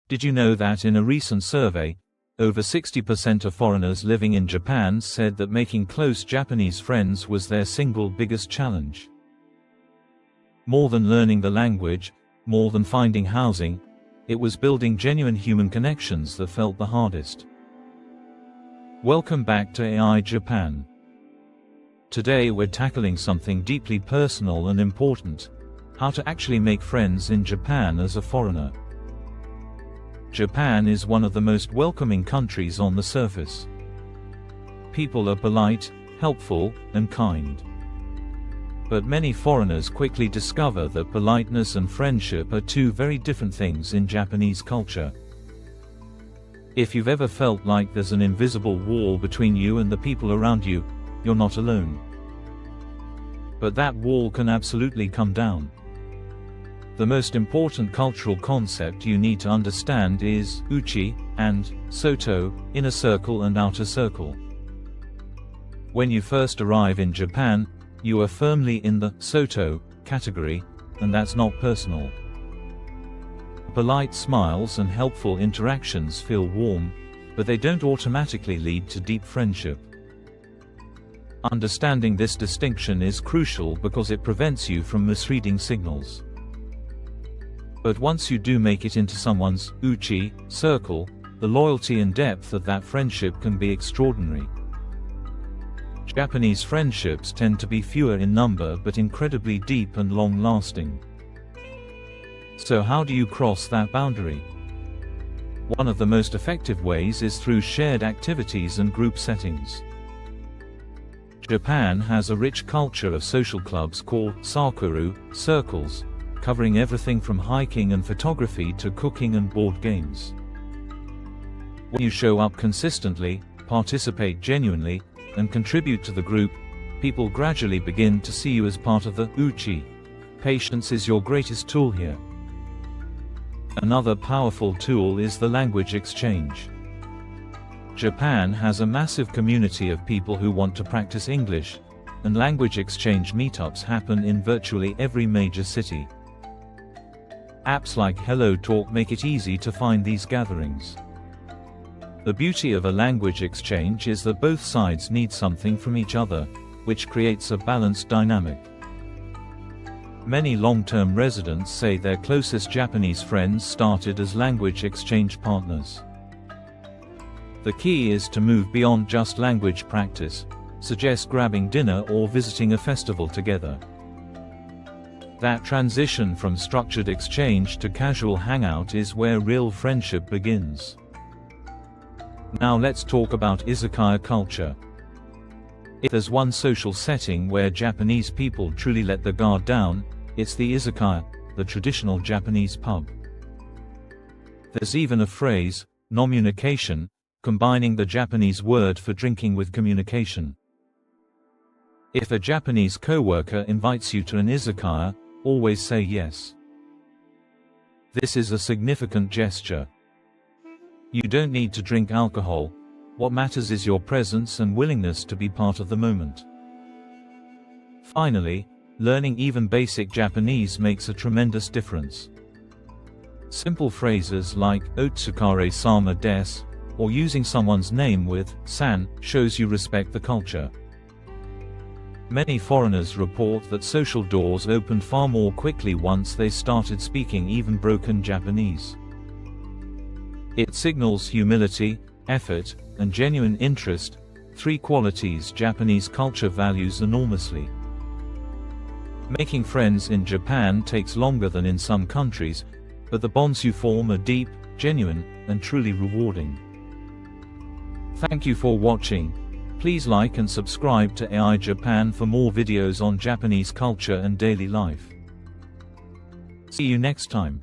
Did you know that in a recent survey, over 60% of foreigners living in Japan said that making close Japanese friends was their single biggest challenge? More than learning the language, more than finding housing, it was building genuine human connections that felt the hardest. Welcome back to AI Japan. Today we're tackling something deeply personal and important: how to actually make friends in Japan as a foreigner. Japan is one of the most welcoming countries on the surface. People are polite, helpful, and kind. But many foreigners quickly discover that politeness and friendship are two very different things in Japanese culture. If you've ever felt like there's an invisible wall between you and the people around you, you're not alone. But that wall can absolutely come down. The most important cultural concept you need to understand is uchi and soto, inner circle and outer circle. When you first arrive in Japan, you are firmly in the soto category, and that's not personal. Polite smiles and helpful interactions feel warm, but they don't automatically lead to deep friendship. Understanding this distinction is crucial because it prevents you from misreading signals. But once you do make it into someone's uchi circle, the loyalty and depth of that friendship can be extraordinary. Japanese friendships tend to be fewer in number but incredibly deep and long-lasting. So how do you cross that boundary? One of the most effective ways is through shared activities and group settings. Japan has a rich culture of social clubs called sakuru circles, covering everything from hiking and photography to cooking and board games. When you show up consistently, participate genuinely, and contribute to the group, people gradually begin to see you as part of the uchi. Patience is your greatest tool here. Another powerful tool is the language exchange. Japan has a massive community of people who want to practice English, and language exchange meetups happen in virtually every major city. Apps like HelloTalk make it easy to find these gatherings. The beauty of a language exchange is that both sides need something from each other, which creates a balanced dynamic. Many long-term residents say their closest Japanese friends started as language exchange partners. The key is to move beyond just language practice, suggest grabbing dinner or visiting a festival together. That transition from structured exchange to casual hangout is where real friendship begins. Now let's talk about izakaya culture. If there's one social setting where Japanese people truly let their guard down, it's the izakaya, the traditional Japanese pub. There's even a phrase, nomunication, combining the Japanese word for drinking with communication. If a Japanese coworker invites you to an izakaya, always say yes. This is a significant gesture. You don't need to drink alcohol. What matters is your presence and willingness to be part of the moment. Finally, learning even basic Japanese makes a tremendous difference. Simple phrases like "Otsukare-sama desu" or using someone's name with "san" shows you respect the culture. Many foreigners report that social doors opened far more quickly once they started speaking even broken Japanese. It signals humility, effort, and genuine interest, three qualities Japanese culture values enormously. Making friends in Japan takes longer than in some countries, but the bonds you form are deep, genuine, and truly rewarding. Thank you for watching. Please like and subscribe to AI Japan for more videos on Japanese culture and daily life. See you next time.